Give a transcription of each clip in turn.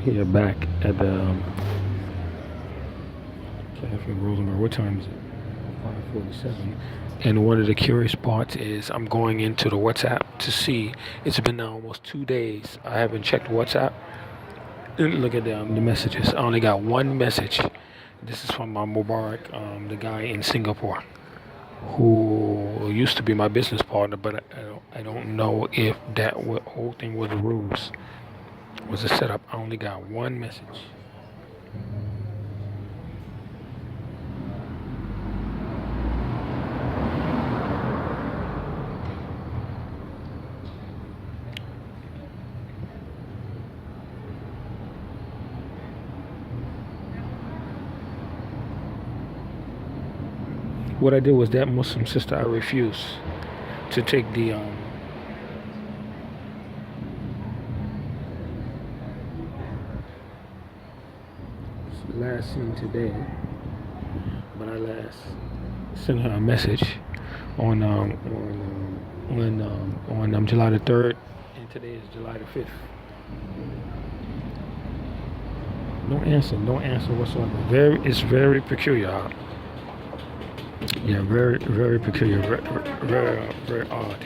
here back at the Cafe Rosenberg. What time is it? 5:47. And one of the curious parts is I'm going into the WhatsApp to see. It's been now almost 2 days. I haven't checked WhatsApp. Look at the messages. I only got one message. This is from my Mubarak, the guy in Singapore, who used to be my business partner, but I don't know if that whole thing was a ruse, was a setup. I only got one message. What I did was that Muslim sister, I refused to take the last seen today, but I last sent her a message on July the 3rd, and today is July the 5th. Don't answer whatsoever. It's very peculiar. Yeah, very, very peculiar, very odd.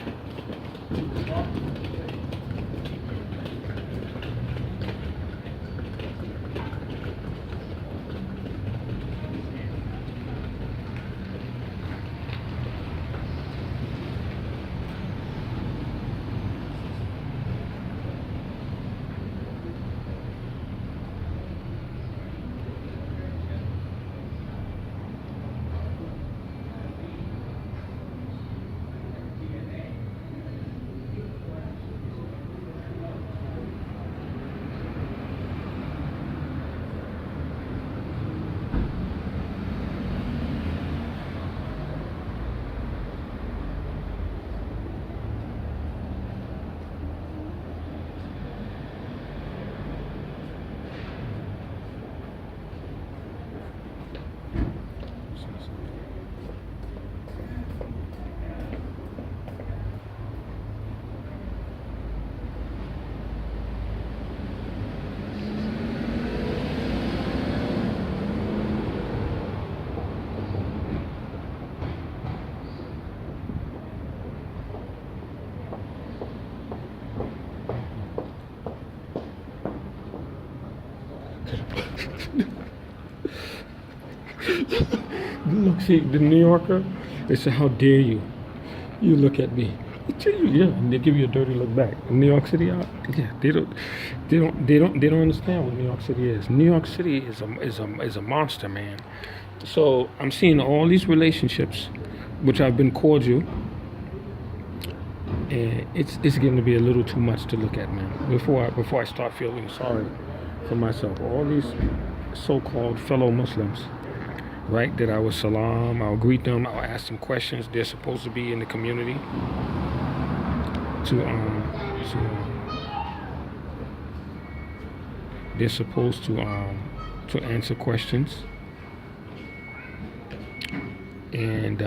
Look, see, the New Yorker, they say, "How dare you? You look at me." They tell you, yeah, and they give you a dirty look back. In New York City, yeah, they don't understand what New York City is. New York City is a monster, man. So I'm seeing all these relationships, which have been cordial, and it's getting to be a little too much to look at, man. Before I start feeling sorry for myself, all these so-called fellow Muslims, right? That I would salam, I'll greet them, I'll ask them questions. They're supposed to be in the community to they're supposed to answer questions, and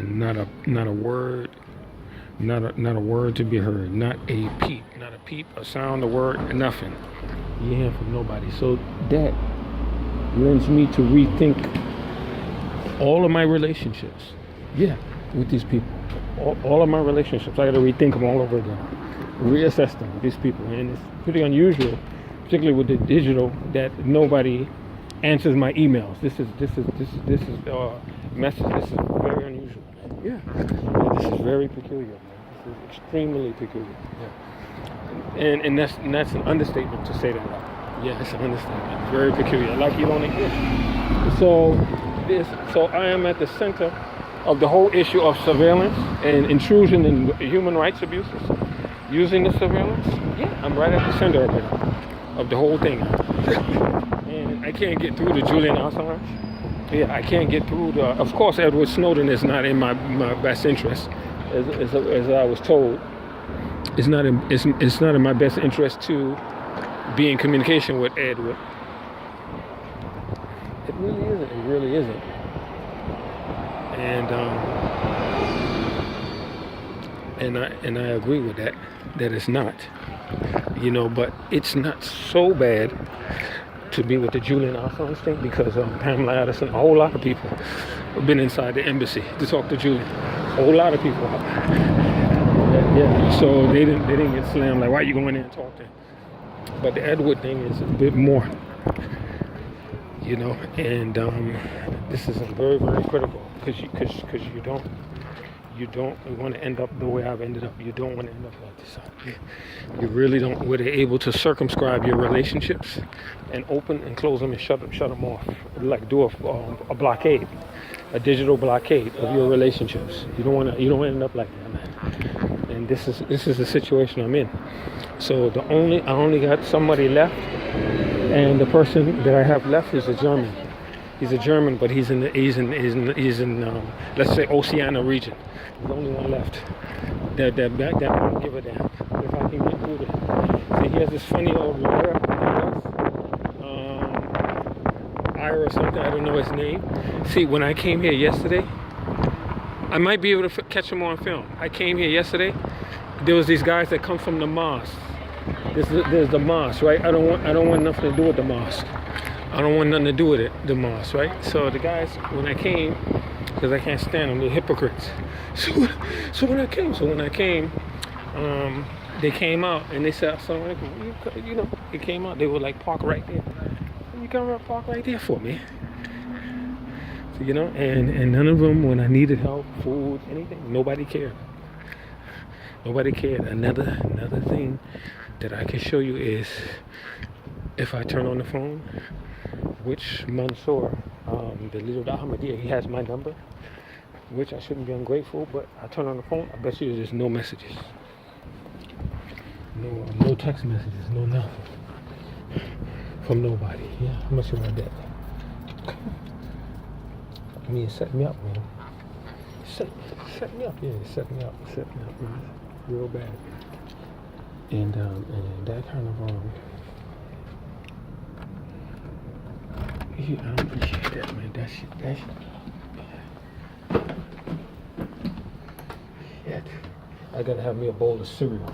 not a word, not a word to be heard, not a peep, a sound, a word, nothing. You hear from nobody. So that lends me to rethink all of my relationships. Yeah, with these people. All of my relationships, I got to rethink them all over again, reassess them with these people, and it's pretty unusual, particularly with the digital, that nobody answers my emails. This is message. This is very unusual. Yeah, this is very peculiar. Man. This is extremely peculiar. Yeah, and that's an understatement to say that. Yeah, it's an understatement. Very peculiar. Like you don't exist. So I am at the center of the whole issue of surveillance and intrusion in human rights abuses, using the surveillance. Yeah, I'm right at the center of it, of the whole thing. And I can't get through to Julian Assange. Yeah, I can't get through the. Of course, Edward Snowden is not in my best interest, as I was told. It's not in my best interest to be in communication with Edward. It really isn't. It really isn't. And I agree with that. That it's not. you know, but it's not so bad to be with the Julian Assange thing because Pamela Addison, a whole lot of people have been inside the embassy to talk to Julian. A whole lot of people. Yeah. So they didn't get slammed. Like, why are you going in and talk to him? But the Edward thing is a bit more, you know, and this is very, very critical because you don't want to end up the way I've ended up. You don't want to end up like this. You really don't. Where they're able to circumscribe your relationships and open and close them and shut them off. Like do a blockade, a digital blockade of your relationships. You don't want to end up like that, man. And this is the situation I'm in. So I only got somebody left, and the person that I have left is a German. He's a German, but he's in let's say Oceania region. He's the only one left. That won't give a damn if I can get through there. See, he has this funny old lawyer, Ira or something. I don't know his name. See, when I came here yesterday, I might be able to catch him on film. I came here yesterday. There was these guys that come from the mosque. There's the mosque, right? I don't want nothing to do with the mosque. I don't want nothing to do with it, the mosque, right? So the guys, when I came, because I can't stand them, they're hypocrites. So when I came, they came out and they said, "Assalamualaikum." You know, they came out. They were like, "Park right there." You come around, park right there for me. So, you know, and none of them, when I needed help, food, anything, nobody cared. Nobody cared. Another thing that I can show you is if I turn on the phone, which Mansour, the leader of the Ahmadiyya, he has my number, which I shouldn't be ungrateful, but I turn on the phone, I bet you there's no messages. No text messages, no nothing. From nobody. Yeah, how much about that? I mean, it set me up, man. Set me up, yeah, set me up, man. Real bad. And that kind of yeah, I don't appreciate that, man. That shit. Shit. I gotta have me a bowl of cereal.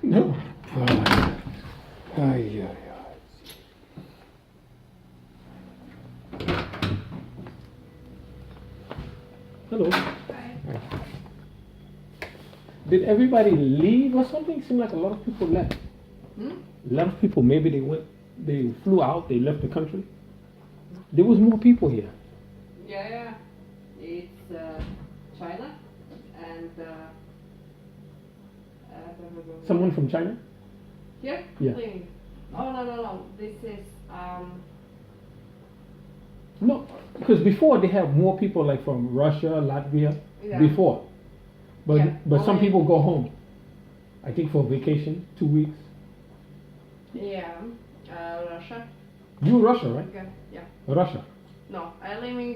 No. Yeah. Hello. Hi. Did everybody leave or something? It seemed like a lot of people left. A lot of people, maybe they flew out, they left the country. There was more people here. Yeah. It's China and Someone from China? Yeah. Oh no. This is No, because before they have more people like from Russia, Latvia. Yeah. Before, but some only- people go home. I think for vacation, 2 weeks. Yeah. Russia. You Russia, right? Okay. Yeah. Russia. No, I live in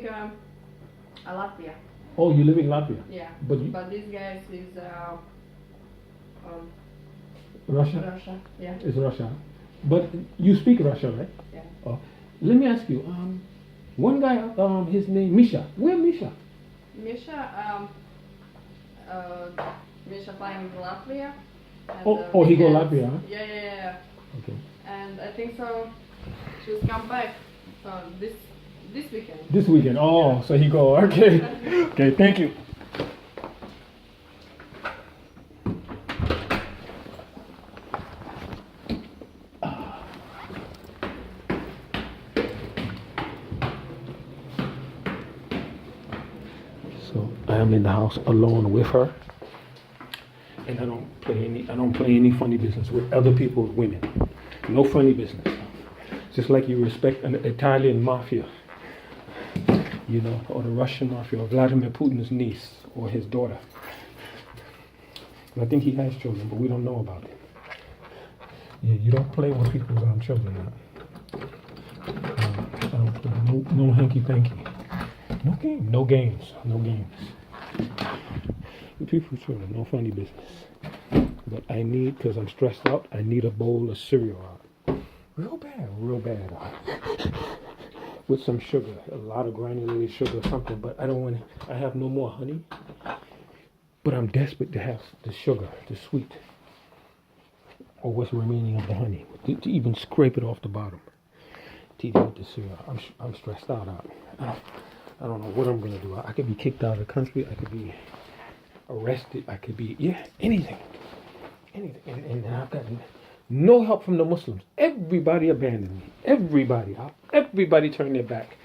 Latvia. Oh, you live in Latvia. Yeah. But this guy is Russia. Russia. Yeah. It's Russia. But you speak Russian, right? Yeah. Oh, let me ask you. One guy, his name Misha. Where Misha? Misha flying to Latvia. And, he go Latvia, huh? Yeah. Okay. And I think so. She's come back. So this weekend. This weekend. Oh, so he go. Okay. Okay. Thank you. So I am in the house alone with her, and I don't play any funny business with other people's women. No funny business. Just like you respect an Italian mafia, you know, or the Russian mafia, or Vladimir Putin's niece or his daughter. And I think he has children, but we don't know about it. Yeah, you don't play with people's children. I don't play. No hanky panky. No games. The people's children, no funny business. But I need, because I'm stressed out, I need a bowl of cereal. Real bad. With some sugar, a lot of granulated sugar or something, but I don't want to, I have no more honey. but I'm desperate to have the sugar, the sweet, or what's remaining of the honey, to even scrape it off the bottom. To eat it with the syrup. I'm stressed out. I don't know what I'm gonna do. I could be kicked out of the country. I could be arrested. I could be anything. And I've gotten no help from the Muslims. Everybody abandoned me. Everybody turned their back.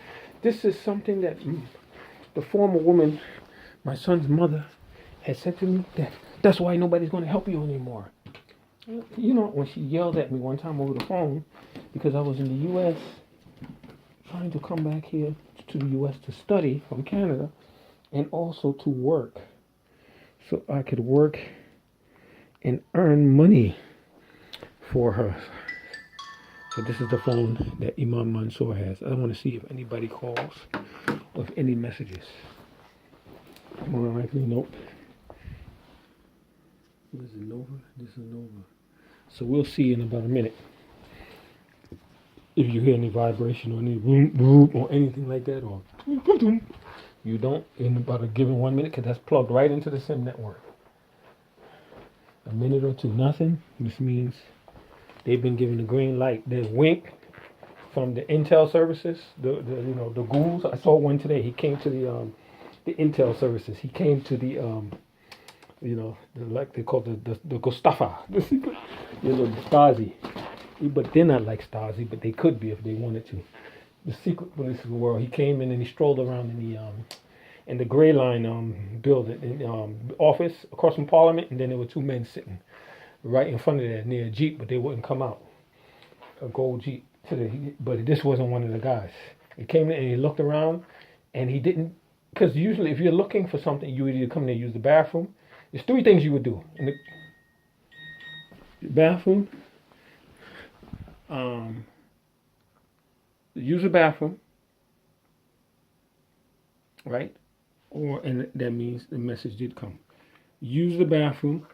This is something that the former woman, my son's mother, had said to me that that's why nobody's going to help you anymore. You know, when she yelled at me one time over the phone because I was in the U.S. trying to come back here to the U.S. to study from Canada and also to work, so I could work and earn money for her. So this is the phone that Imam Mansour has. I want to see if anybody calls or if any messages. More likely, nope. This is Nova. This is Nova. So we'll see in about a minute if you hear any vibration or any boom, boom, or anything like that, or you don't in about a given 1 minute, because that's plugged right into the SIM network. A minute or two, nothing. This means they've been given the green light. There's wink from the Intel services, the ghouls. I saw one today. He came to the Intel services. He came to the like they call the Gustafa, the secret, the Stasi. But they're not like Stasi, but they could be if they wanted to. The secret police of the world. He came in and he strolled around in the Gray Line building, office across from Parliament, and then there were two men sitting right in front of that near a Jeep, but they wouldn't come out. A gold Jeep. But this wasn't one of the guys. He came in and he looked around, and he didn't, because usually if you're looking for something, you would either come in and use the bathroom. There's three things you would do in the bathroom. Use the bathroom, right? And that means the message did come. Use the bathroom.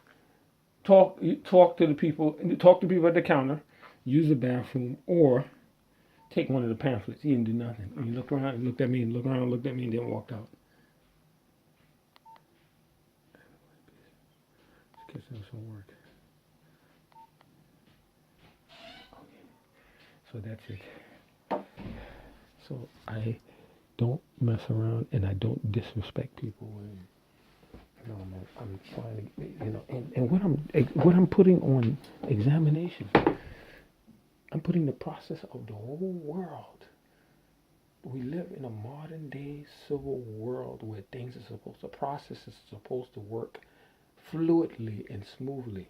Talk to the people. Talk to people at the counter. Use the bathroom, or take one of the pamphlets. He didn't do nothing. He looked around and looked at me, and looked around and looked at me, and then walked out. Let's get some work. Okay. So that's it. So I don't mess around and I don't disrespect people. I'm trying to, and what I'm putting on examination, I'm putting the process of the whole world. We live in a modern day civil world where things are supposed to, processes are supposed to work fluidly and smoothly.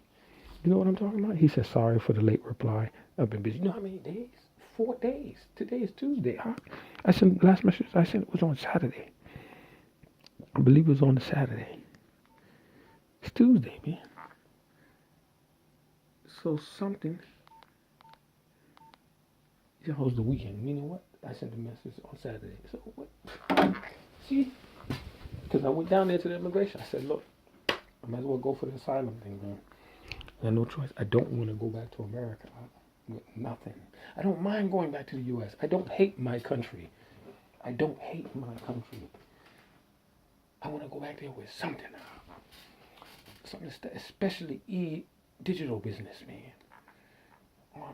You know what I'm talking about? He says, sorry for the late reply. I've been busy. You know how many days? 4 days. Today is Tuesday. Huh? I sent last message I sent it was on Saturday. I believe it was on the Saturday. It's Tuesday, man. So something. It was the weekend. You know what? I sent the message on Saturday. So what? See? Because I went down there to the immigration. I said, look, I might as well go for the asylum thing, man. I had no choice. I don't want to go back to America with nothing. I don't mind going back to the U.S. I don't hate my country. I don't hate my country. I want to go back there with something. Something, especially digital business, man.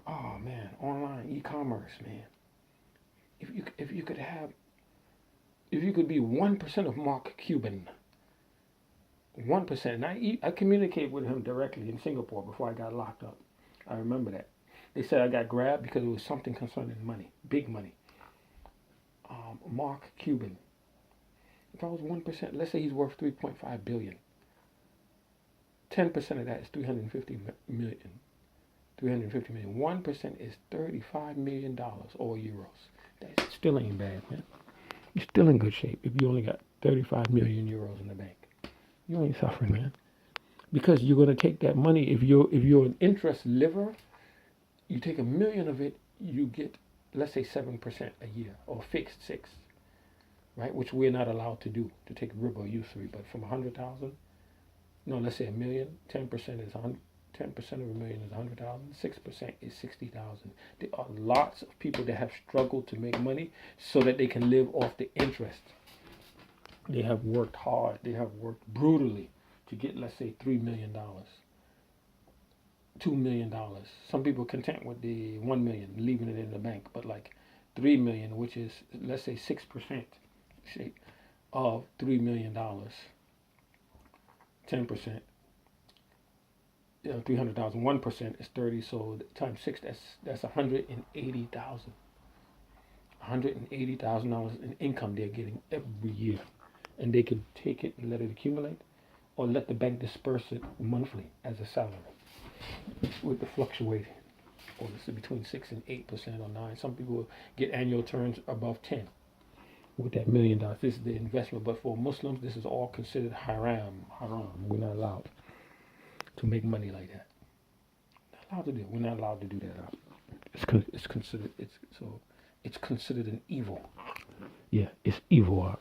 Oh man, online e-commerce, man. If you could be 1% of Mark Cuban. 1%. And I communicated with him directly in Singapore before I got locked up. I remember that. They said I got grabbed because it was something concerning money, big money. Mark Cuban. If I was 1%, let's say he's worth 3.5 billion. 10% of that is 350 million. 350 million. 1% is $35 million or euros. That still ain't bad, man. You're still in good shape if you only got 35 million euros in the bank. You ain't suffering, man. Because you're gonna take that money. If you're an interest liver, you take $1 million of it, you get, let's say 7% a year, or fixed 6, right? Which we're not allowed to do, to take riba or usury. But from 100,000, no, let's say $1 million, 10% is 100. 10% of $1 million is 100,000. 6% is 60,000. There are lots of people that have struggled to make money so that they can live off the interest. They have worked hard. They have worked brutally to get, let's say, $3 million, $2 million. Some people content with the 1 million, leaving it in the bank, but like 3 million, which is, let's say, 6% of $3 million, 10%. 300,000. 1% is 30. So times 6, that's 180,000. $180,000 in income they're getting every year, and they can take it and let it accumulate, or let the bank disperse it monthly as a salary, with the fluctuating, or this is between 6 and 8% or 9. Some people get annual returns above 10 with that $1 million. This is the investment, but for Muslims, this is all considered haram. Haram. We're not allowed to make money like that. Not allowed to do it. We're not allowed to do that. It's considered. It's considered an evil. Yeah, it's evil.